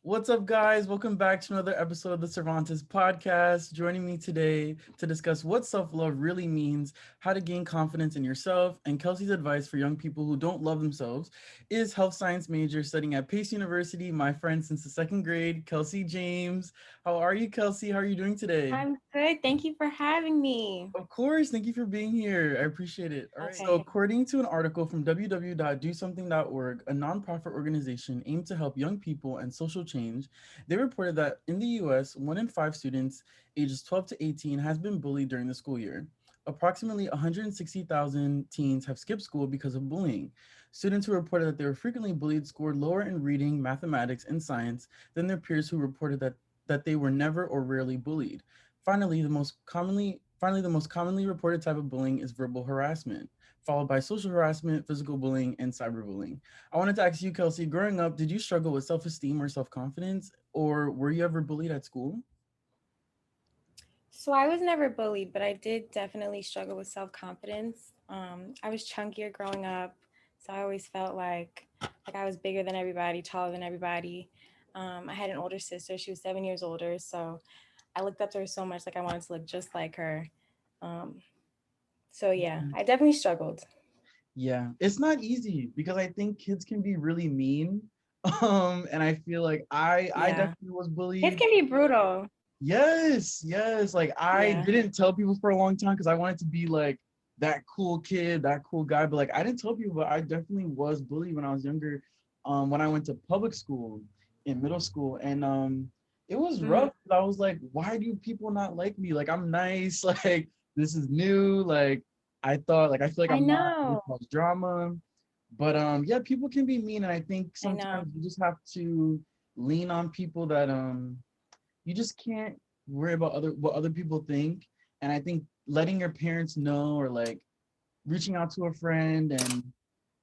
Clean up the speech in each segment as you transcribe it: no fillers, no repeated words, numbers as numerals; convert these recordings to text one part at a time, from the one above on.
What's up, guys? Welcome back to another episode of the Cervantes podcast. Joining me today to discuss what self-love really means, how to gain confidence in yourself, and Kelsey's advice for young people who don't love themselves is health science major studying at Pace University, my friend since the second grade, Kelsey James. How are you, Kelsey? How are you doing today? I'm good. Thank you for having me. Of course. Thank you for being here. I appreciate it. All right. So, Okay. according to an article from www.dosomething.org, a nonprofit organization aimed to help young people and social change, they reported that in the US, 1 in 5 students ages 12 to 18 has been bullied during the school year. Approximately 160,000 teens have skipped school because of bullying. Students who reported that they were frequently bullied scored lower in reading, mathematics, and science than their peers who reported that they were never or rarely bullied. Finally, the most commonly reported type of bullying is verbal harassment, followed by social harassment, physical bullying, and cyberbullying. I wanted to ask you, Kelsey, growing up, did you struggle with self-esteem or self-confidence, or were you ever bullied at school? So I was never bullied, but I did definitely struggle with self-confidence. I was chunkier growing up, so I always felt like I was bigger than everybody, taller than everybody. I had an older sister. She was 7 years older, so I looked up to her so much, like I wanted to look just like her. Um, so yeah, I definitely struggled. Yeah, it's not easy because I think kids can be really mean. And I feel like I Yeah, definitely was kids bullied. can be brutal. Yes, yes. Like I Yeah, didn't tell people for a long time because I wanted to be like that cool kid, that cool guy. But like I didn't tell people, but I definitely was bullied when I was younger. When I went to public school in middle school, and it was hmm rough. I was like, why do people not like me? Like I'm nice. Like this is new. Like I thought, like I feel like I I'm not gonna know. cause drama. But yeah, people can be mean, and I think I know. sometimes you just have to lean on people that you just can't worry about what other people think. And I think letting your parents know, or like reaching out to a friend and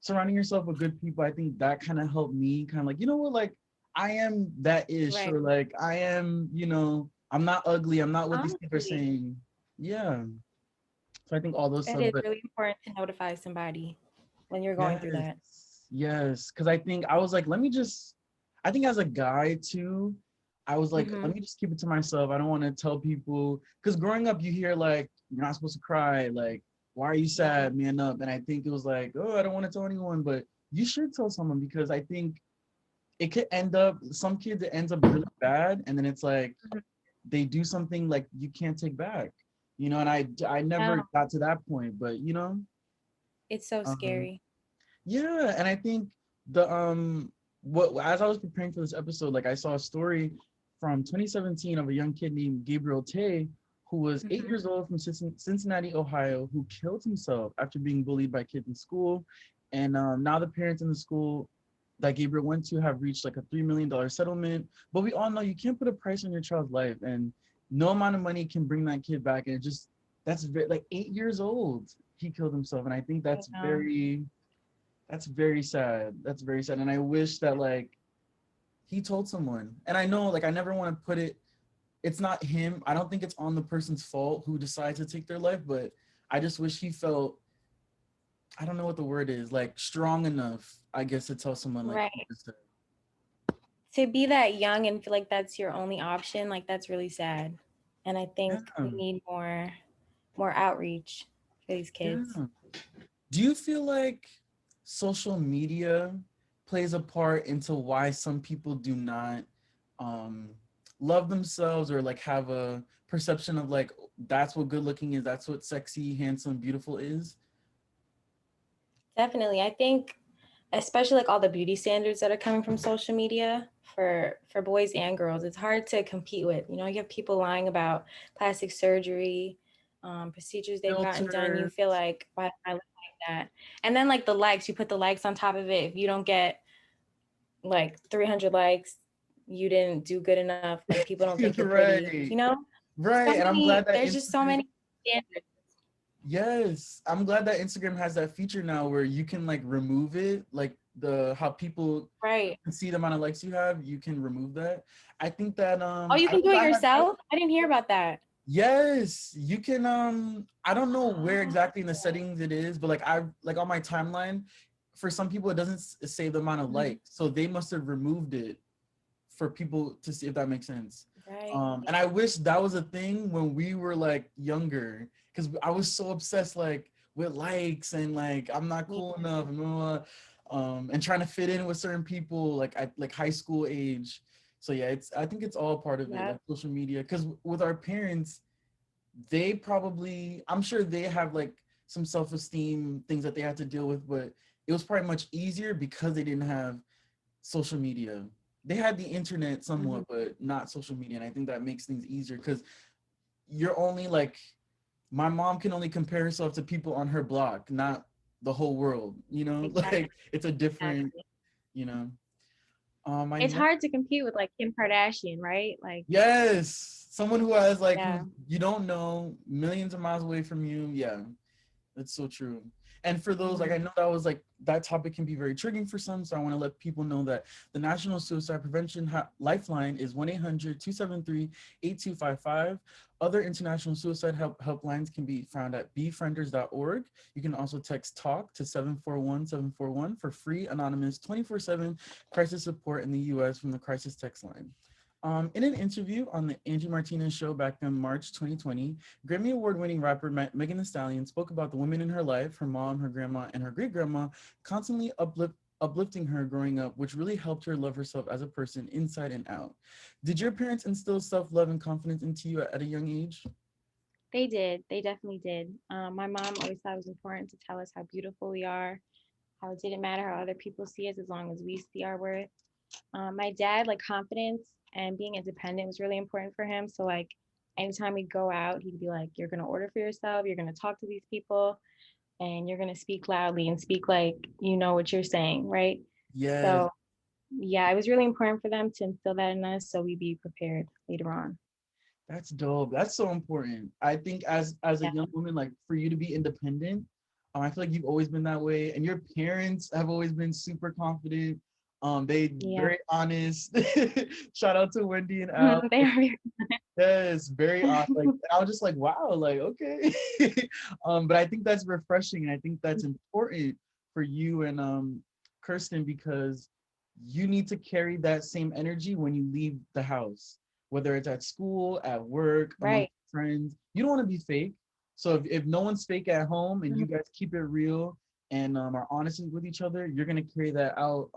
surrounding yourself with good people, I think that kind of helped me kind of like, you know what, like I am that ish, Right. or like I am, I'm not ugly, I'm not what these people are Honestly, saying. Yeah. So I think all those it stuff. is But really important to notify somebody when you're going through yes, that. yes, because I think I was like, let me just, I think as a guy too, I was like, hmm let me just keep it to myself. I don't want to tell people, because growing up, you hear like, you're not supposed to cry. Like, why are you Yeah. sad? Man up. And I think it was like, oh, I don't want to tell anyone, but you should tell someone because I think it could end up, some kids, it ends up really bad. And then it's like, Mhm. they do something like you can't take back, and I never No, got to that point, but it's so um, scary. yeah, and I think the what as I was preparing for this episode, like I saw a story from 2017 of a young kid named Gabriel Tay, who was 8 hmm years old from Cincinnati, Ohio, who killed himself after being bullied by kids in school. And now the parents in the school that Gabriel went to have reached like a $3 million settlement. But we all know you can't put a price on your child's life, and no amount of money can bring that kid back. And it just that's very, like 8 years old, he killed himself, and I think I know. that's very sad. That's very sad. And I wish that like he told someone. And I know like I never want to put it, it's not him. I don't think it's on the person's fault who decides to take their life, but I just wish he felt, I don't know what the word is, like strong enough, I guess, to tell someone like he Right. just said. To be that young and feel like that's your only option, like that's really sad. And I Yeah. think we need more outreach for these kids. Yeah. Do you feel like social media plays a part into why some people do not um, love themselves, or like have a perception of like that's what good looking is, that's what sexy, handsome, beautiful is? Definitely. I think especially like all the beauty standards that are coming from social media for boys and girls, it's hard to compete with. You know, you have people lying about plastic surgery, procedures they've gotten done. You Filter. feel like, why do I look like that? And then like the likes, you put the likes on top of it. If you don't get like 300 likes, you didn't do good enough. Like people don't think you're pretty, you Right. know? So Right. And I'm many, glad that there's just so Instagram, many standards. yes, I'm glad that Instagram has that feature now where you can like remove it, like the how people Right. can see the amount of likes you have, you can remove that. I think that Oh, you I can don't do think it I have. yourself? I didn't hear about that. Yes, you can I don't know where Oh, exactly in the settings it is, but like I like on my timeline, for some people it doesn't say the amount of mhm. likes. So they must have removed it for people to see, if that makes sense. Right. And I wish that was a thing when we were like younger, because I was so obsessed like with likes and like I'm not Me cool too. enough and blah, blah, blah, and trying to fit in with certain people like at like high school age. So yeah, it's I think it's all part of it, Yep. like social media. Because with our parents, they probably, I'm sure they have like some self-esteem things that they had to deal with, but it was probably much easier because they didn't have social media. They had the internet Hmm. somewhat, but not social media. And I think that makes things easier because you're only like, my mom can only compare herself to people on her block, not the whole world, you know? Exactly. Like it's a different, Exactly. you know. My It's next, hard to compete with like Kim Kardashian, right? Like, yes, someone who has like, who yeah. you don't know, millions of miles away from you. Yeah, that's so true. And for those, like, Hmm. I know that was like, that topic can be very triggering for some. So I want to let people know that the National Suicide Prevention Lifeline is 1-800-273-8255. Other international suicide helplines can be found at befrienders.org. You can also text TALK to 741-741 for free, anonymous, 24/7 crisis support in the US from the Crisis Text Line. In an interview on the Angie Martinez show back in March 2020, Grammy Award-winning rapper Megan Thee Stallion spoke about the women in her life, her mom, her grandma, and her great-grandma, constantly uplifting her growing up, which really helped her love herself as a person inside and out. Did your parents instill self-love and confidence into you at a young age? They did. They definitely did. My mom always thought it was important to tell us how beautiful we are, how it didn't matter how other people see us as long as we see our worth. My dad, like confidence and being independent was really important for him. So like anytime we go out, he'd be like, "You're gonna order for yourself. You're gonna talk to these people, and you're gonna speak loudly and speak like you know what you're saying, right?" Yes, So yeah, it was really important for them to instill that in us so we be prepared later on. that's dope. That's so important. I think as a Yeah, young woman, like for you to be independent, I feel like you've always been that way, and your parents have always been super confident. They yeah. very honest. Shout out to Wendy and Al. They are very. Yes, very odd. Like I was just like, wow, like okay. But I think that's refreshing, and I think that's important for you and Kirsten, because you need to carry that same energy when you leave the house, whether it's at school, at work, among Right. friends. You don't want to be fake. So if no one's fake at home and you Mhm. guys keep it real and are honest with each other, you're gonna carry that out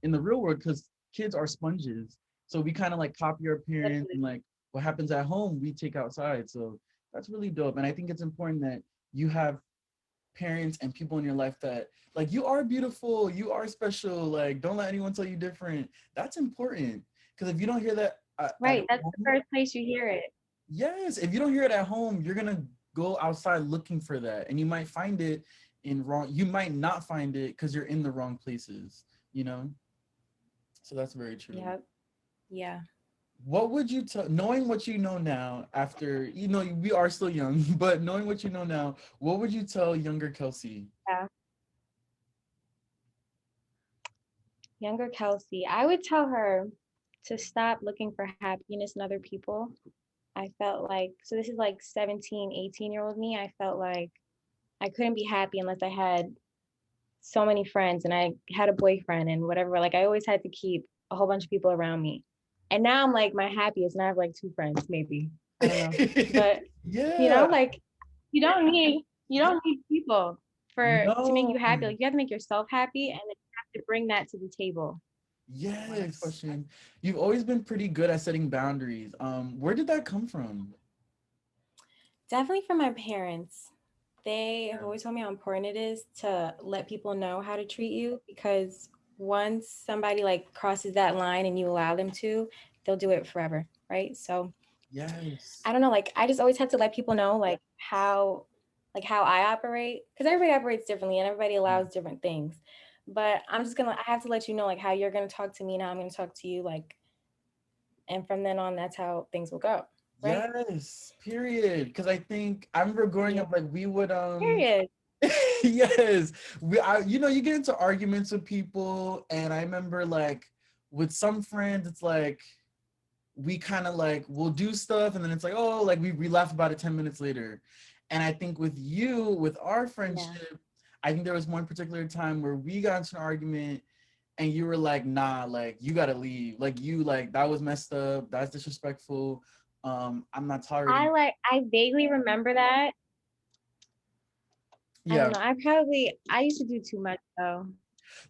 in the real world, because kids are sponges. So we kind of like copy our parents, Literally. and like what happens at home, we take outside. So that's really dope. And I think it's important that you have parents and people in your life that like, you are beautiful, you are special. Like, don't let anyone tell you different. That's important. Because if you don't hear that at Right. That's the home, first place you hear it. yes, if you don't hear it at home, you're gonna go outside looking for that, and you might find it in wrong. You might not find it because you're in the wrong places. You know. So that's very true. Yep. Yeah. What would you tell, knowing what you know now, after, we are still young, but knowing what you know now, what would you tell younger Kelsey? Yeah. Younger Kelsey, I would tell her to stop looking for happiness in other people. I felt like, so this is like 17, 18-year-old me. I felt like I couldn't be happy unless I had so many friends and I had a boyfriend and whatever. Like I always had to keep a whole bunch of people around me. And now I'm like my happiest and I have like two friends, maybe. I don't know. But Yeah, like you don't need people for to make no, you happy. Like you have to make yourself happy and then you have to bring that to the table. yes, question. You've always been pretty good at setting boundaries. Where did that come from? Definitely from my parents. They have always told me how important it is to let people know how to treat you because once somebody like crosses that line and you allow them to, they'll do it forever, right? So Yes. I don't know, like I just always had to let people know like how I operate because everybody operates differently and everybody allows different things. But I have to let you know like how you're gonna talk to me and how I'm gonna talk to you, like, and from then on, that's how things will go, right? Yes, period. Because I think I remember growing Yeah. up, like we would Period. yes, you get into arguments with people, and I remember like with some friends, it's like we kind of like we'll do stuff, and then it's like, oh, like we laugh about it 10 minutes later. And I think with you, with our Yeah. friendship, I think there was one particular time where we got into an argument, and you were like, nah, like you gotta leave. Like you like that was messed up. That's disrespectful. I'm not tolerating. I vaguely remember that. I don't Yeah. know. I used to do too much though. So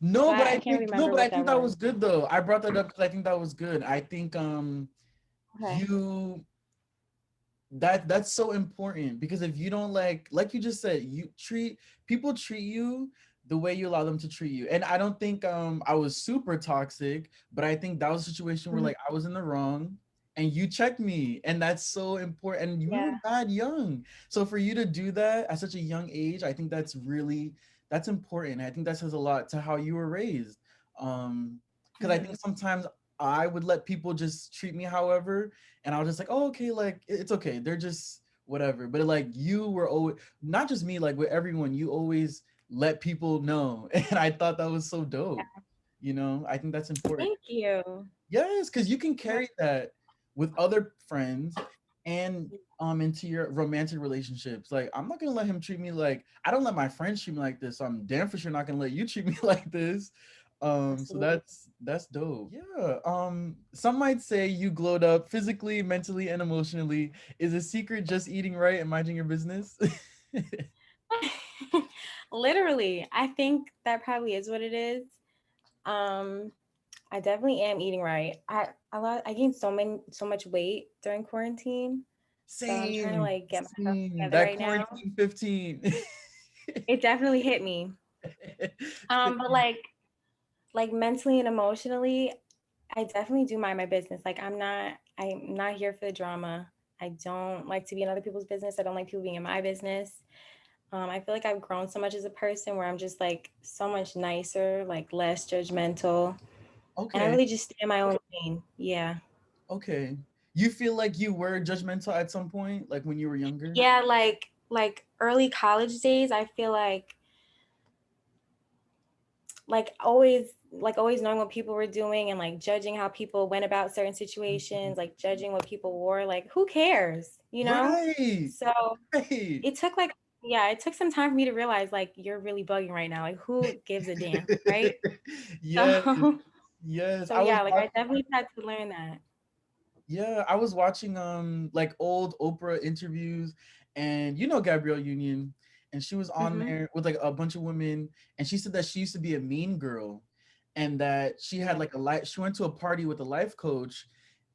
No, but I I can't think no, remember but I what that think that was. was good though. I brought that up because I think that was good. I think Okay. you that's so important because if you don't like you just said, you treat people treat you the way you allow them to treat you. And I don't think I was super toxic, but I think that was a situation where Mhm. like I was in the wrong and you checked me, and that's so important. And we were Yeah. bad young, so for you to do that at such a young age, I think that's important. I think that says a lot to how you were raised. Because I think Mhm. sometimes I would let people just treat me however, and I was just like, oh, okay, like it's okay. They're just whatever. But like you were always, not just me, like with everyone, you always let people know. And I thought that was so dope. You know, I think that's important. Thank you. Yes, because you can Yeah. carry that with other friends and into your romantic relationships. Like, I'm not gonna let him treat me like I don't let my friends treat me like this. So I'm damn for sure not gonna let you treat me like this. So Absolutely. that's dope. Yeah. Some might say you glowed up physically, mentally, and emotionally. Is a secret just eating right and minding your business? Literally, I think that probably is what it is. Um, I definitely am eating right. I gained so much weight during quarantine, so I'm trying to Same, like get myself same. together That right now. quarantine 15. It definitely hit me. But like mentally and emotionally, I definitely do mind my business. Like I'm not here for the drama. I don't like to be in other people's business. I don't like people being in my business. I feel like I've grown so much as a person where I'm just like so much nicer, like less judgmental, and I Okay, really just stay in my own lane. Yeah. okay. You feel like you were judgmental at some point, like when you were younger? Yeah, like early college days, I feel like always knowing what people were doing and like judging how people went about certain Mhm. situations, like judging what people wore, like who cares, you know? Right, So right. it took like yeah, it took some time for me to realize like you're really bugging right now. Like who gives a damn, right? Yes, So yes. so I was yeah, like I watching. definitely had to learn that. Yeah, I was watching like old Oprah interviews, and you know Gabrielle Union, and she was on Mm-hmm. there with like a bunch of women, and she said that she used to be a mean girl, and that she had Yeah. like a life. She went to a party with a life coach,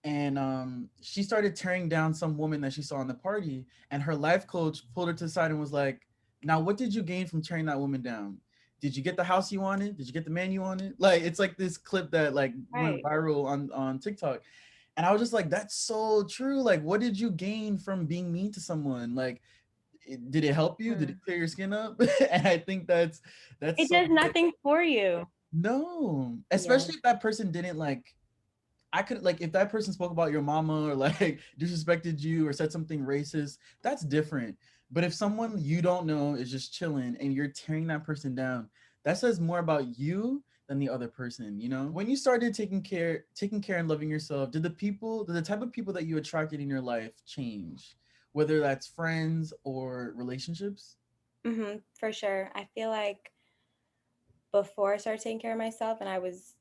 and she started tearing down some woman that she saw in the party, and her life coach pulled her to the side and was like, "Now, what did you gain from tearing that woman down? Did you get the house you wanted? Did you get the man you wanted?" Like it's like this clip that like went Right. viral on TikTok, and I was just like, that's so true. Like, what did you gain from being mean to someone? Like, did it help you? Did it Hmm. clear your skin up? And I think that's It so does nothing for you. no, Yeah. especially if that person didn't like. I could like if that person spoke about your mama or like disrespected you or said something racist, that's different. But if someone you don't know is just chilling and you're tearing that person down, that says more about you than the other person, you know? When you started taking care and loving yourself, did the type of people that you attracted in your life change? Whether that's friends or relationships? Mm-hmm. For sure. I feel like before I started taking care of myself and I was,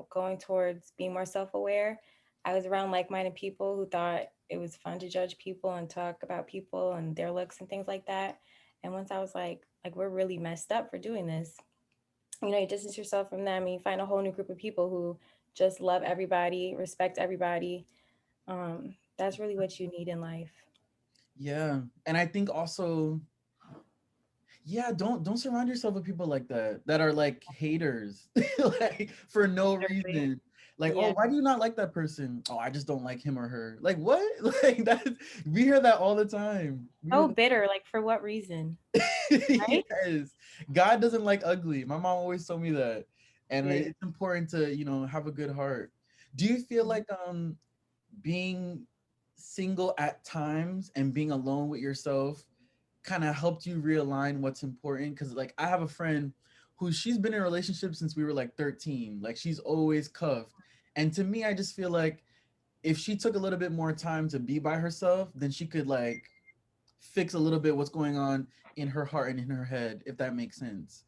going towards being more self-aware, I was around like-minded people who thought it was fun to judge people and talk about people and their looks and things like that. And once I was like we're really messed up for doing this. You distance yourself from them and you find a whole new group of people who just love everybody, respect everybody. That's really what you need in life. Yeah. And I think also, yeah, don't surround yourself with people like that are like haters like for no Literally. reason. Like, oh, Yeah. why do you not like that person? Oh, I just don't like him or her. Like what? Like that, we hear that all the time. We hear Oh, bitter. Like for what reason? that. Right? Yes, God doesn't like ugly. My mom always told me that, and Period. it's important to have a good heart. Do you feel Mhm. like being single at times and being alone with yourself kind of helped you realign what's important? Because like I have a friend who she's been in a relationship since we were like 13. Like she's always cuffed, and to me I just feel like if she took a little bit more time to be by herself, then she could like fix a little bit what's going on in her heart and in her head, if that makes sense.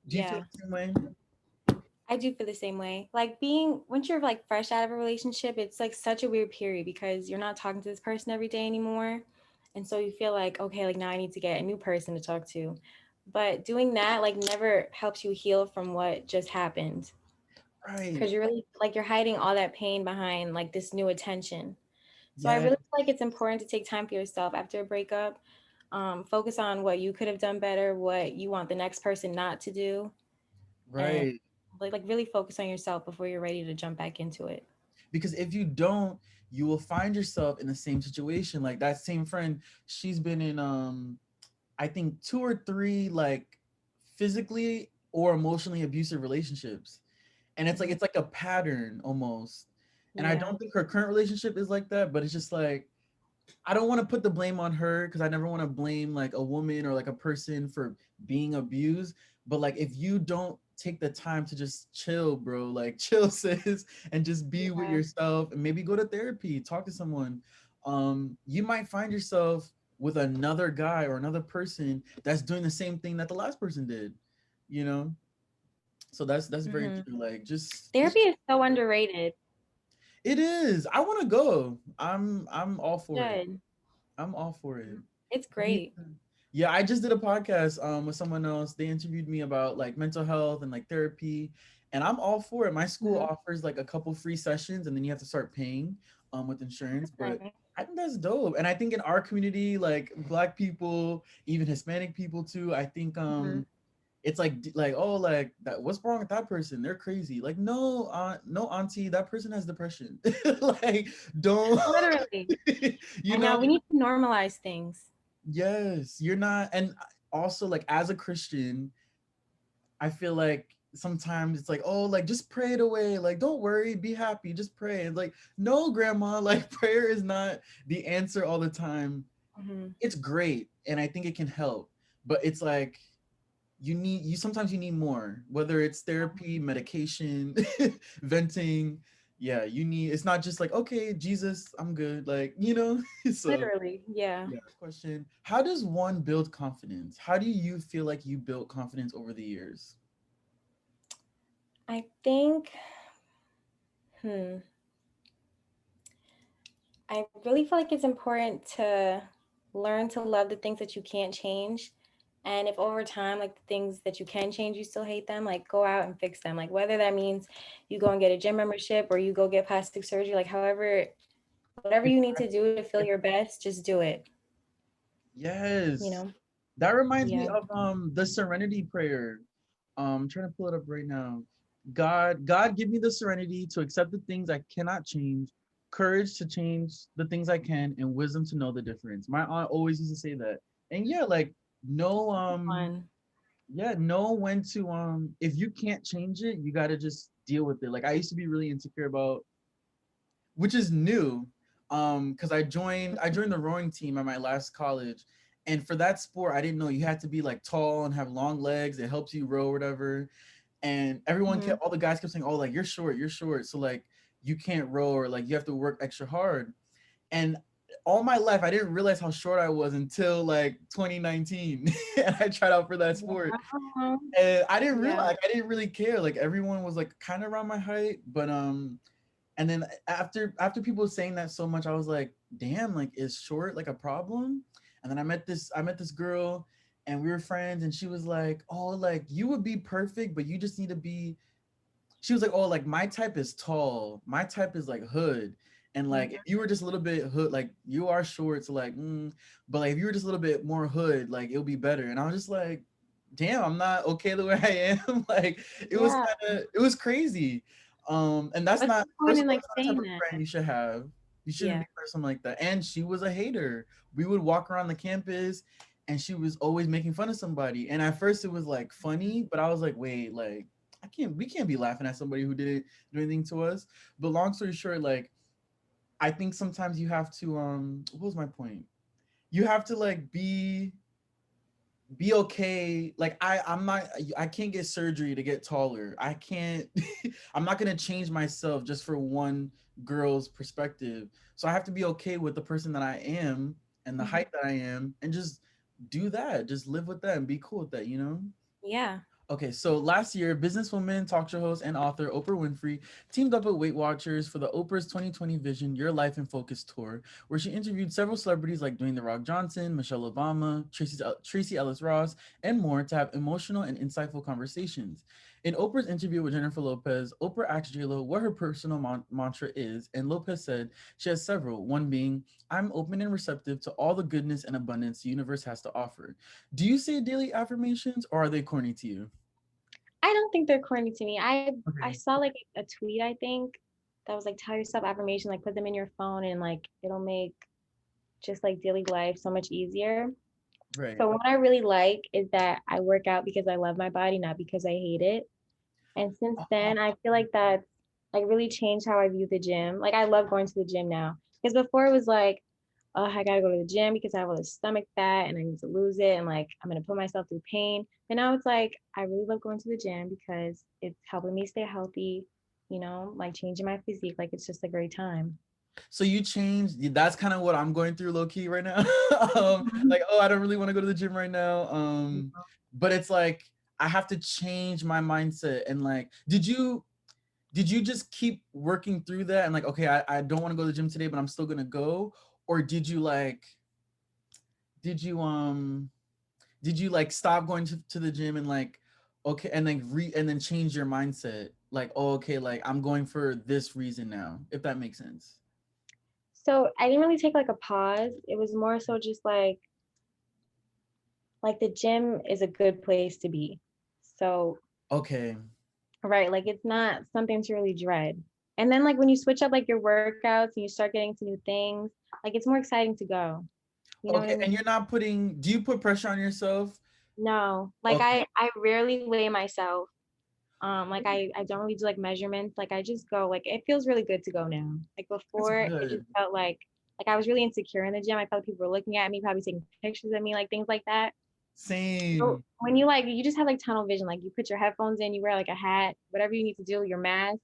Do you feel Yeah. the same way? I do feel the same way. Like being once you're like fresh out of a relationship, it's like such a weird period because you're not talking to this person every day anymore. And so you feel like, okay, like now I need to get a new person to talk to. But doing that like never helps you heal from what just happened. Right. Because you're really like you're hiding all that pain behind like this new attention. So I Yeah. really feel like it's important to take time for yourself after a breakup. Focus on what you could have done better, what you want the next person not to do, and Right. like really focus on yourself before you're ready to jump back into it. Because if you don't, you will find yourself in the same situation. Like that same friend, she's been in I think two or three like physically or emotionally abusive relationships. And Mhm. it's like a pattern almost. And I Yeah. don't think her current relationship is like that, but it's just like I don't want to put the blame on her because I never want to blame like a woman or like a person for being abused. But like if you don't take the time to just chill, bro, like chill, sis, and just be with Yeah. yourself and maybe go to therapy, talk to someone. You might find yourself with another guy or another person that's doing the same thing that the last person did, you know? So that's very Hmm. true. Like Therapy just is so underrated. it is. I want to go. I'm all for it. Good. I'm all for it. It's Yeah. great. Yeah, I just did a podcast with someone else. They interviewed me about like mental health and like therapy, and I'm all for it. My school Mhm. offers like a couple free sessions, and then you have to start paying with insurance. But Right. I think that's dope, and I think in our community, like Black people, even Hispanic people too, I think Mhm. it's like oh like that what's wrong with that person? They're crazy. Like no, no auntie, that person has depression. Like don't Literally. you I know know we need to normalize things. yes, you're not. And also, like, as a Christian, I feel like sometimes it's like, oh, like, just pray it away. Like, don't worry, be happy, just pray. It's like, no, grandma, like, prayer is not the answer all the time. Hmm. It's great. And I think it can help. But it's like, you sometimes you need more, whether it's therapy, medication, venting. Yeah, you need, it's not just like, okay, Jesus, I'm good. Like, so Literally. Yeah. yeah. Question. How does one build confidence? How do you feel like you built confidence over the years? I think. Hmm. I really feel like it's important to learn to love the things that you can't change. And if over time, like the things that you can change, you still hate them, like go out and fix them. Like whether that means you go and get a gym membership or you go get plastic surgery, like however, whatever you need to do to feel your best, just do it. You Yes. know? That reminds me Yeah. of the Serenity Prayer. I'm trying to pull it up right now. God, give me the serenity to accept the things I cannot change, courage to change the things I can, and wisdom to know the difference. My aunt always used to say that. And yeah, like no Fun. yeah, know when to if you can't change it, you got to just deal with it. Like I used to be really insecure about, which is new, because I joined the rowing team at my last college, and for that sport I didn't know you had to be like tall and have long legs. It helps you row or whatever. And everyone Hmm. kept, all the guys kept saying, oh, like you're short, so like you can't row, or like you have to work extra hard. And all my life I didn't realize how short I was until like 2019. And I tried out for that sport, Wow. and I didn't Yeah. realize, I didn't really care. Like everyone was like kind of around my height, but and then after people saying that so much, I was like, damn, like is short like a problem? And then I met this girl, and we were friends, and she was like, oh, like you would be perfect, but you just need to be, she was like, oh, like my type is tall, my type is like hood. And like if Mhm. you were just a little bit hood, like you are short, so like but like if you were just a little bit more hood, like it'll be better. And I was just like, damn, I'm not okay the way I am. Like Yeah. it was crazy. And that's What's not, the point first in of all, like that's not the type saying of that? friend you should have. You shouldn't Yeah. be for something like that. And she was a hater. We would walk around the campus, and she was always making fun of somebody. And at first it was like funny, but I was like, wait, like we can't be laughing at somebody who didn't do anything to us. But long story short, like I think sometimes you have to what was my point? You have to like be okay. Like I can't get surgery to get taller. I can't I'm not gonna change myself just for one girl's perspective. So I have to be okay with the person that I am and the Mhm. height that I am, and just do that. Just live with that and be cool with that, you know? Yeah. Okay, so last year, businesswoman, talk show host, and author Oprah Winfrey teamed up with Weight Watchers for the Oprah's 2020 Vision Your Life in Focus tour, where she interviewed several celebrities like Dwayne The Rock Johnson, Michelle Obama, Tracy Ellis Ross, and more to have emotional and insightful conversations. In Oprah's interview with Jennifer Lopez, Oprah asked JLo what her personal mantra is, and Lopez said she has several, one being, I'm open and receptive to all the goodness and abundance the universe has to offer. Do you say daily affirmations or are they corny to you? I don't think they're corny to me. I Okay. saw like a tweet, I think, that was like tell yourself affirmation, like put them in your phone and like it'll make just like daily life so much easier. Right. So what I really like is that I work out because I love my body, not because I hate it. And since Oh, then, I feel like that's like really changed how I view the gym. Like I love going to the gym now because before it was like, oh, I gotta go to the gym because I have all this stomach fat and I need to lose it and like I'm gonna put myself through pain. But now it's like I really love going to the gym because it's helping me stay healthy. Like changing my physique. Like it's just a great time. so you changed. That's kind of what I'm going through low key right now. Mhm. Like, oh, I don't really want to go to the gym right now. But it's like I have to change my mindset. And like, did you just keep working through that and like, okay, I don't want to go to the gym today, but I'm still gonna go? Or did you did you like stop going to the gym and like okay and then change your mindset like, oh, okay, like I'm going for this reason now, if that makes sense. So I didn't really take like a pause. It was more so just like the gym is a good place to be. So Okay. right, like it's not something to really dread. And then like when you switch up like your workouts and you start getting to new things, like it's more exciting to go. You know what I Okay, mean? and you're not putting do you put pressure on yourself? No, like Okay. I rarely weigh myself. Like I don't really do like measurements. Like I just go. Like it feels really good to go now. Like That's before, it just good. felt like I was really insecure in the gym. I felt people were looking at me, probably taking pictures of me, like things like that. So Same. when you just have like tunnel vision, like you put your headphones in, you wear like a hat, whatever you need to do, your mask,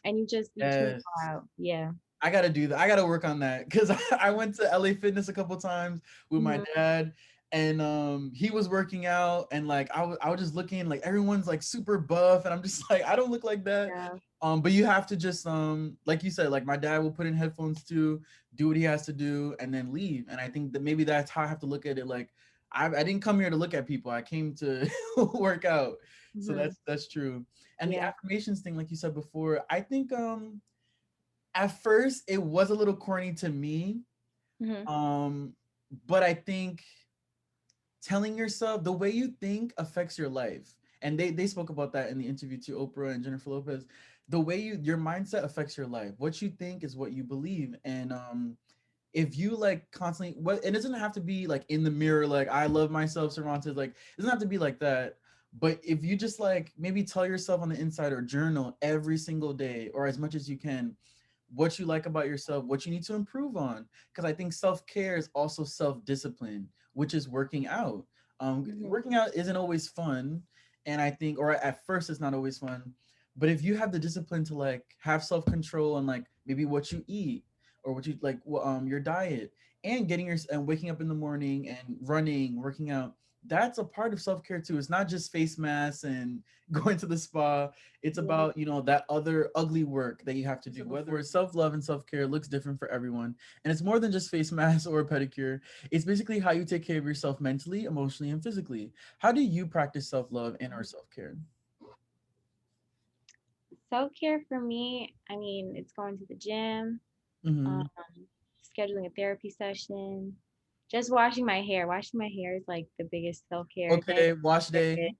and you tune it Yes. all out. Yeah. I gotta do that. I gotta work on that because I went to LA Fitness a couple times with my Hmm. dad, and he was working out, and like I was just looking like everyone's like super buff, and I'm just like I don't look like that. Yeah. But you have to just like you said, like my dad will put in headphones too, do what he has to do, and then leave. And I think that maybe that's how I have to look at it. Like I didn't come here to look at people. I came to work out. So Hmm. that's true. And the Yeah. affirmations thing, like you said before, I think at first it was a little corny to me. Hmm. Um, but I think telling yourself the way you think affects your life. And they spoke about that in the interview to Oprah and Jennifer Lopez. The way your mindset affects your life. What you think is what you believe. And if you like constantly what it doesn't have to be like in the mirror, like I love myself, Cervantes, like it doesn't have to be like that. But if you just like maybe tell yourself on the inside or journal every single day or as much as you can what you like about yourself, what you need to improve on. Because I think self-care is also self-discipline, which is working out. Hmm. Working out isn't always fun. And I think, or at first it's not always fun. But if you have the discipline to like have self-control on like maybe what you eat or what you like, your diet and getting your and waking up in the morning and running, working out, that's a part of self-care too. It's not just face masks and going to the spa. It's Yeah. about, that other ugly work that you have to do. Whether self-love and self-care looks different for everyone. And it's more than just face masks or a pedicure. It's basically how you take care of yourself mentally, emotionally, and physically. How do you practice self-love and or self-care? Self care for me, I mean, it's going to the gym, um, Mm-hmm. scheduling a therapy session, just washing my hair. Washing my hair is like the biggest self care thing. Okay, wash day.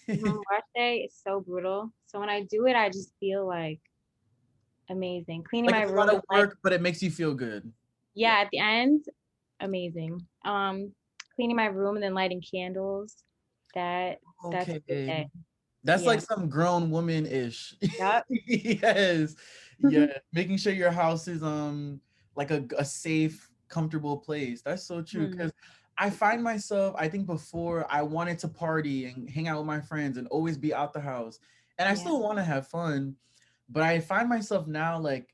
Wash day is so brutal. So when I do it, I just feel like amazing. Cleaning Like my it's a room lot and of like, work, but it makes you feel good. Yeah. yeah, at the end, amazing. Cleaning my room and then lighting candles. That that's a good Okay. day. That's like Yeah. some grown woman ish. Yep. Yes. Yeah. Making sure your house is like a safe, comfortable place. That's so true. Mhm. Cause I find myself, I think before I wanted to party and hang out with my friends and always be out the house. And I Yeah. still want to have fun, but I find myself now like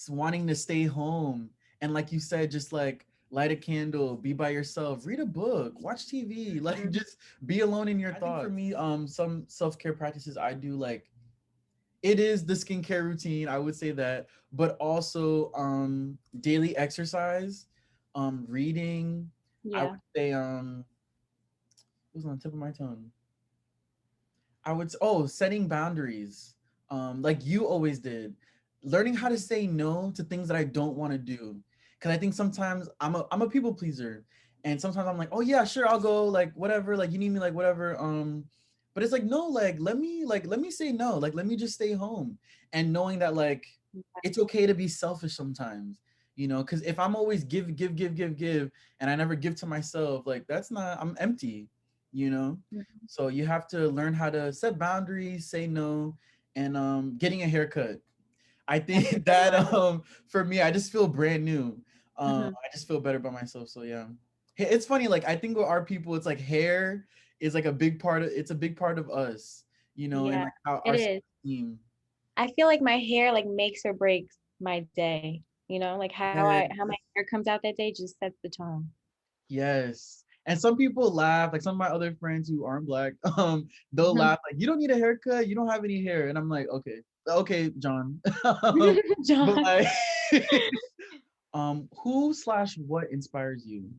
wanting to stay home. And like you said, just like light a candle, be by yourself, read a book, watch TV, like Mhm. just be alone in your thoughts. I think for me, some self-care practices I do, like it is the skincare routine, I would say that, but also daily exercise, reading. I Yeah. would say it was on the tip of my tongue. I would setting boundaries. Like you always did. Learning how to say no to things that I don't want to do. Cause I think sometimes I'm a people pleaser. And sometimes I'm like, oh yeah, sure, I'll go, like whatever, like you need me, like whatever. But it's like, no, like let me say no. Like let me just stay home. And knowing that like it's okay to be selfish sometimes. Because if I'm always give, give, give, give, give, and I never give to myself, like that's not, I'm empty, you know? Mhm. So you have to learn how to set boundaries, say no, and getting a haircut. I That's a think good that one. for me, I just feel brand new. Hmm. I just feel better by myself. So yeah, it's funny. Like I think with our people, it's like hair is like a big part of. It's a big part of us, and Yeah, like how it our is. self-esteem. I feel like my hair like makes or breaks my day. Like how my Yes, hair comes out that day just sets the tone. yes. And some people laugh, like some of my other friends who aren't black, they'll Mhm. laugh like, "You don't need a haircut. You don't have any hair." And I'm like, "Okay, okay, John." But John. like, who slash what inspires you?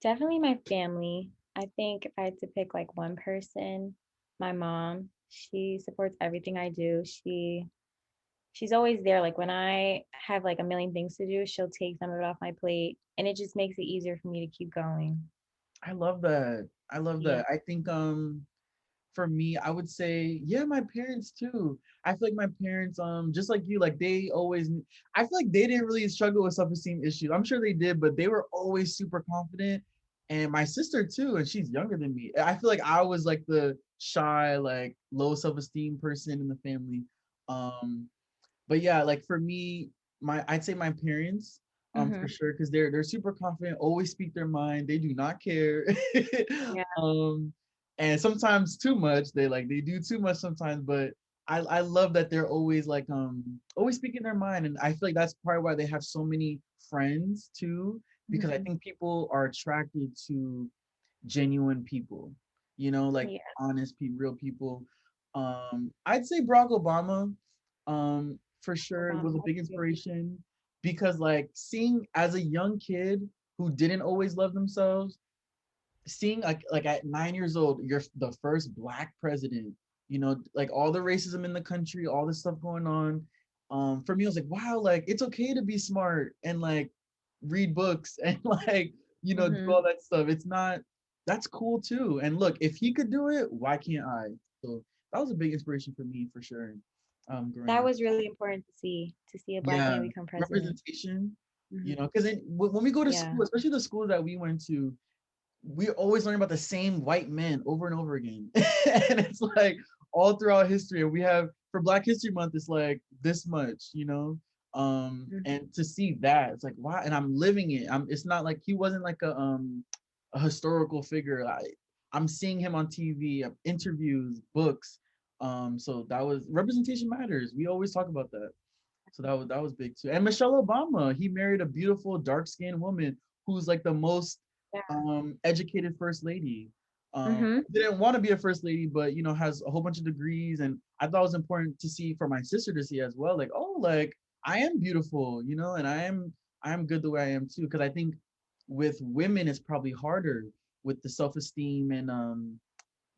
Definitely my family. I think if I had to pick like one person, my mom. She supports everything I do. She's always there. Like when I have like a million things to do, she'll take some of it off my plate, and it just makes it easier for me to keep going. I love that. I love Yeah. that. I think for me, I would say, yeah, my parents too. I feel like my parents, just like you, like they always, I feel like they didn't really struggle with self-esteem issues. I'm sure they did, but they were always super confident. And my sister too, and she's younger than me. I feel like I was like the shy, like low self-esteem person in the family. Um, but yeah, like for me, I'd say my parents, for Hmm. sure, because they're super confident, always speak their mind, they do not care. Yeah. um, and sometimes too much. They do too much sometimes, but I love that they're always like always speaking their mind, and I feel like that's part why they have so many friends too, because I Hmm. think people are attracted to genuine people, like Yeah. honest people, real people. I'd say Barack Obama, for sure Obama. was a big inspiration because like seeing as a young kid who didn't always love themselves, seeing like at 9 years old, you're the first black president, like all the racism in the country, all this stuff going on. For me, I was like, wow, like it's okay to be smart and like read books and like, do Hmm. all that stuff. It's not That's cool too. And look, if he could do it, why can't I? So that was a big inspiration for me for sure. Growing That up. was really important to see a black man Yeah, become president. representation, Hmm. because when we go to Yeah. school, especially the schools that we went to, we always learn about the same white men over and over again. And it's like all throughout history. And we have for Black History Month, it's like this much, Hmm. and to see that, it's like wow, and I'm living it. It's not like he wasn't like a historical figure. I'm seeing him on TV, interviews, books. So that was representation matters. We always talk about that. So that was big too. And Michelle Obama, he married a beautiful dark skinned woman who's like the most Yeah. educated first lady. Hmm. Didn't want to be a first lady, but has a whole bunch of degrees. And I thought it was important to see for my sister to see as well, like, oh, like I am beautiful, and I am good the way I am too. Because I think with women it's probably harder with the self-esteem and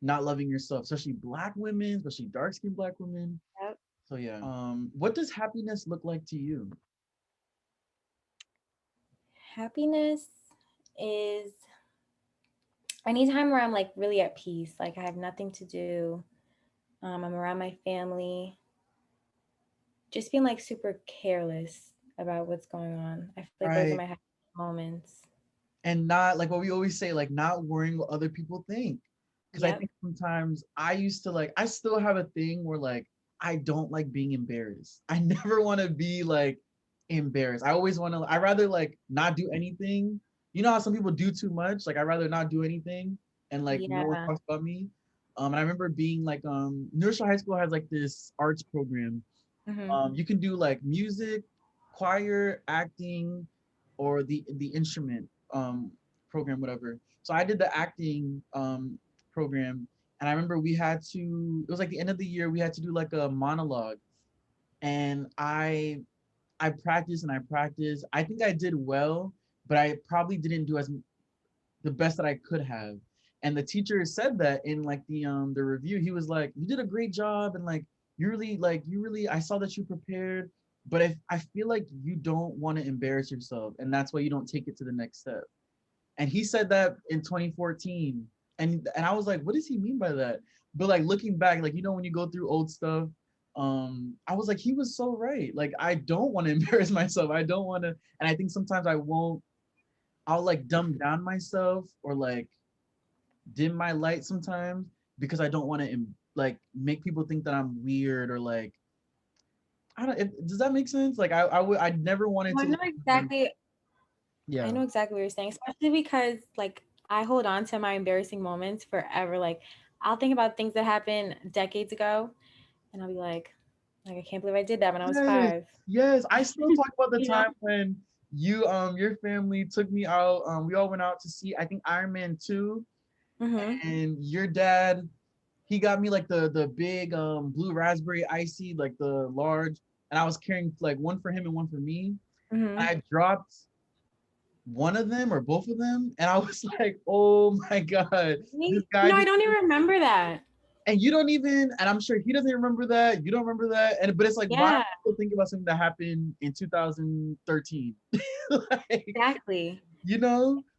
not loving yourself, especially black women, especially dark-skinned black women. Yep. So yeah. What does happiness look like to you? Happiness is anytime where I'm like really at peace, like I have nothing to do. I'm around my family, just being like super careless about what's going on. I feel like those are my Right. happy moments. And not like what we always say, like not worrying what other people think. Because I Yep. think sometimes I used to like, I still have a thing where like I don't like being embarrassed. I never want to be like embarrassed. I always want to, I rather like not do anything. You know how some people do too much? Like I rather not do anything and like no one Yeah. talks about me. And I remember being like, New Rochelle High School has like this arts program. Hmm. You can do like music, choir, acting, or the instrument program, whatever. So I did the acting program, and I remember we had to. It was like the end of the year. We had to do like a monologue, and I practiced and I practiced. I think I did well, but I probably didn't do as the best that I could have. And the teacher said that in like the review. He was like, "You did a great job, and you really I saw that you prepared, but if I feel like you don't want to embarrass yourself, and that's why you don't take it to the next step." And he said that in 2014. And I was like, what does he mean by that? But like looking back, like when you go through old stuff, I was like, he was so right. Like I don't want to embarrass myself. I don't want to, and I think sometimes I'll like dumb down myself or like dim my light sometimes because I don't want to like make people think that I'm weird or like I don't. Does that make sense? Like I never wanted Well, to. I Yeah. know exactly what you're saying, especially because like I hold on to my embarrassing moments forever. Like I'll think about things that happened decades ago and I'll be like I can't believe I did that when I was Yes, 5. yes. I still talk about the You know? time when your family took me out. We all went out to see I think Iron Man 2, Mhm. and your dad he got me like the big blue raspberry icy, like the large, and I was carrying like one for him and one for me. Mhm. I dropped one of them or both of them, and I was like, oh my god, this guy I just don't even remember that. and you don't even, and I'm sure he doesn't remember that. You don't remember that, and but it's like, why am Yeah, I still thinking about something that happened in 2013? Like, exactly.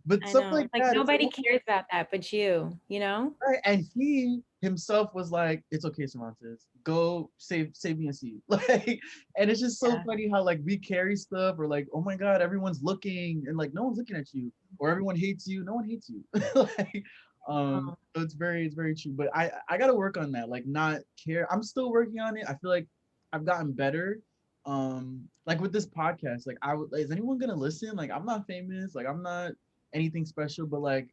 but I stuff know. like It's like that. It's like, nobody cares about that but you, you know? right? And he himself was like, "It's okay, Cervantes. Go save me a seat." Like, and it's just so Yeah. funny how like we carry stuff, or like, "Oh my God, everyone's looking," and like no one's looking at you, or everyone hates you, no one hates you. Like, Oh, so it's very true. But I gotta work on that. Like, not care. I'm still working on it. I feel like I've gotten better. Like with this podcast, like like, is anyone gonna listen? Like, I'm not famous. Like, I'm not anything special, but like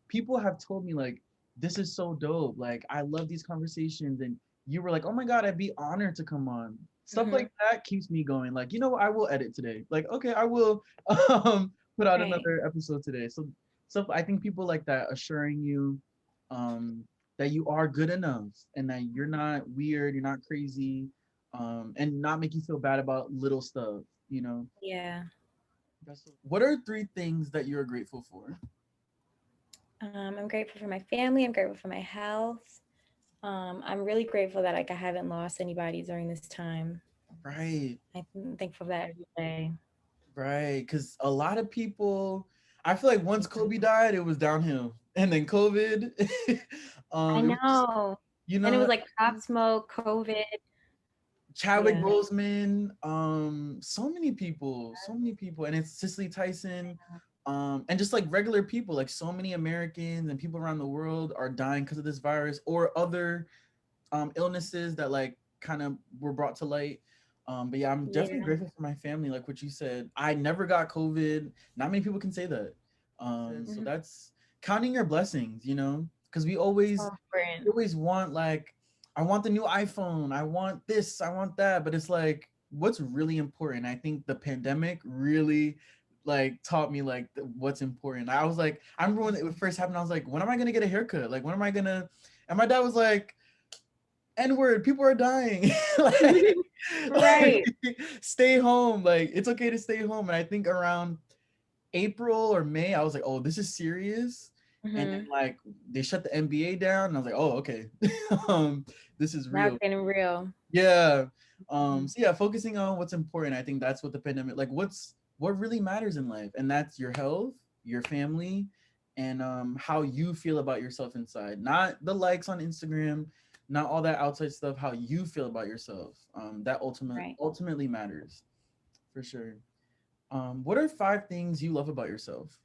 people have told me like this is so dope. Like I love these conversations, and you were like, oh my god, I'd be honored to come on. Stuff mhm. like that keeps me going. Like I will edit today. Like okay, I will put out Right. another episode today. So stuff I think people like that assuring you um that you are good enough and that you're not weird, you're not crazy, and not make you feel bad about little stuff. You know. Yeah. What are three things that you're grateful for? I'm grateful for my family. I'm grateful for my health. I'm really grateful that like I haven't lost anybody during this time. Right. I'm thankful for that every day. Right, because a lot of people, I feel like once Yeah. Kobe died, it was downhill, and then COVID, I it was just, know. you And it know, was like Pop Smoke, COVID. Chadwick Yeah. Boseman, so many people, and it's Cicely Tyson, and just like regular people, like so many Americans and people around the world are dying because of this virus or other illnesses that like kind of were brought to light. But yeah, I'm definitely Yeah. grateful for my family. Like what you said, I never got COVID. Not many people can say that. So Hmm. that's counting your blessings, because So we important. always want like, I want the new iPhone, I want this, I want that, but it's like, what's really important? I think the pandemic really like taught me like what's important. I was like, I remember when it first happened, I was like, when am I gonna get a haircut? Like, when am I gonna? And my dad was like, N word, people are dying. like, like, Right. stay home. Like, it's okay to stay home. And I think around April or May, I was like, oh, this is serious. And then Hmm. like they shut the NBA down, and I was like, oh, okay, this is Now real. it's getting real. Yeah. Mhm. So yeah, focusing on what's important. I think that's what the pandemic, like, what really matters in life, and that's your health, your family, and how you feel about yourself inside. Not the likes on Instagram, not all that outside stuff. How you feel about yourself. That Right. ultimately matters for sure. What are five things you love about yourself?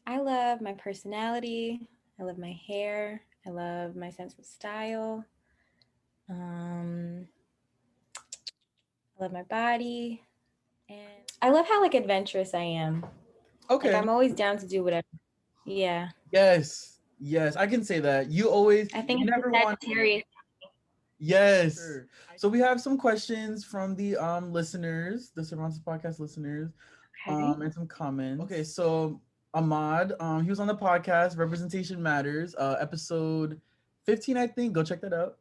I love my personality. I love my hair. I love my sense of style. Um, I love my body. And I love how like adventurous I am. Like Okay. I'm always down to do whatever. Yeah. Yes. Yes, I can say that. You always, I think you it's the never want. Sagittarius. Yes. Sure. So we have some questions from the listeners, the Cervantes podcast listeners. Okay. and some comments. Okay, so Ahmad, he was on the podcast Representation Matters, episode 15, I think. Go check that out.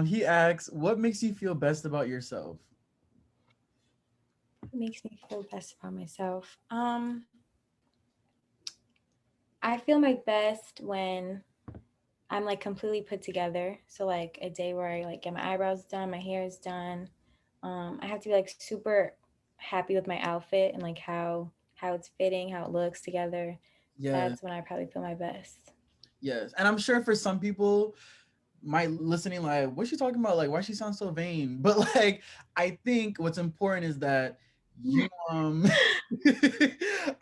He asks, what makes you feel best about yourself? What makes me feel best about myself? I feel my best when I'm like completely put together. So like a day where I like get my eyebrows done, my hair is done. I have to be like super happy with my outfit and like how it's fitting, how it looks together. Yes, That's when I probably feel my best. yes. And I'm sure for some people, might listening like, what's she talking about? Like, why she sounds so vain? But like, I think what's important is that you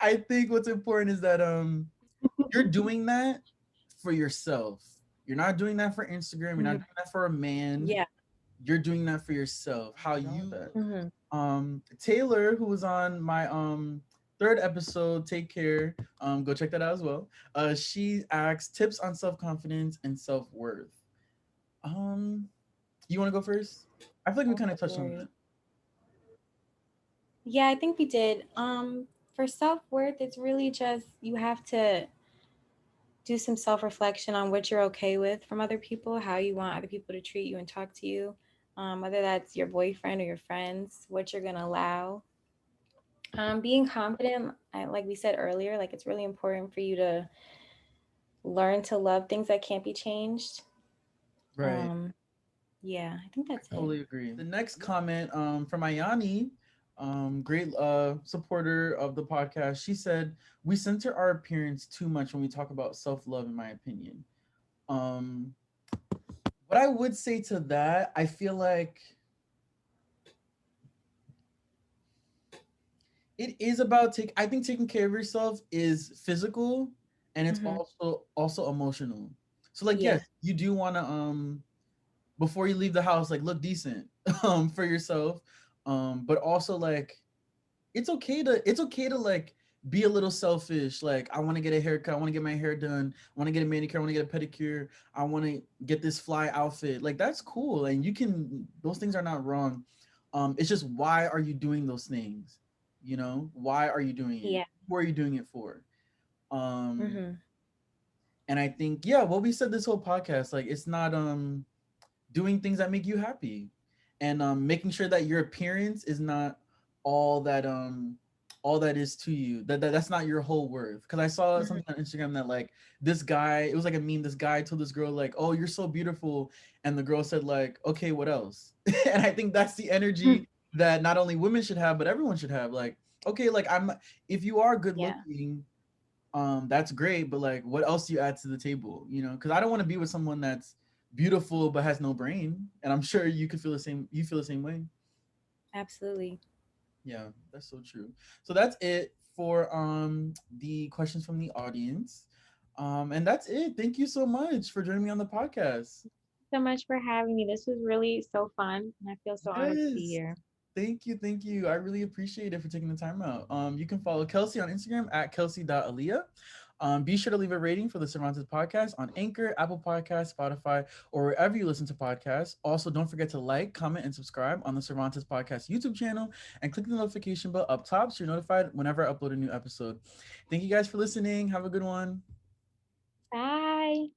I think what's important is that you're doing that for yourself. You're not doing that for Instagram, you're not Mhm. doing that for a man. Yeah. You're doing that for yourself. How you that. Hmm. Taylor, who was on my third episode, Take Care. Go check that out as well. She asks tips on self-confidence and self-worth. Um, you want to go first? I feel like we kind of touched on that. Self-worth. Yeah, I think we did. For self-worth, it's really just you have to do some self-reflection on what you're okay with from other people, how you want other people to treat you and talk to you, whether that's your boyfriend or your friends, what you're gonna allow. Being confident, like we said earlier, like it's really important for you to learn to love things that can't be changed. Right. Um, yeah, I think I that's it. totally agree. The next comment from Ayani, great supporter of the podcast. She said, "We center our appearance too much when we talk about self-love, in my opinion." Um, what I would say to that, I feel like it is about take I think taking care of yourself is physical and it's Hmm. also emotional. So like Yeah, yes, you do want to before you leave the house like look decent for yourself. But also like it's okay to like be a little selfish. Like I want to get a haircut, I want to get my hair done, I want to get a manicure, I want to get a pedicure, I want to get this fly outfit. Like that's cool and you can those things are not wrong. It's just why are you doing those things? You know, why are you doing it? yeah. Who are you doing it for? Um Hmm. and I think yeah, what we said this whole podcast, like it's not doing things that make you happy and making sure that your appearance is not all that all that is to you that's not your whole worth because I saw Hmm. something on Instagram that like this guy it was like a meme this guy told this girl like oh you're so beautiful and the girl said like okay what else and I think that's the energy that not only women should have but everyone should have like okay like I'm if you are good Yeah, looking that's great but like what else do you add to the table you know because I don't want to be with someone that's beautiful but has no brain and I'm sure you could feel the same you feel the same way. absolutely. Yeah, that's so true. So that's it for the questions from the audience, and that's it. Thank you so much for joining me on the podcast. So much for having me. This was really so fun, and I feel so honored to be Yes. here. Thank you. I really appreciate it for taking the time out. You can follow Kelsey on Instagram at kelsey.aliyah. Be sure to leave a rating for the Cervantes podcast on Anchor, Apple Podcasts, Spotify, or wherever you listen to podcasts. Also, don't forget to like, comment, and subscribe on the Cervantes podcast YouTube channel and click the notification bell up top so you're notified whenever I upload a new episode. Thank you guys for listening. Have a good one. Bye.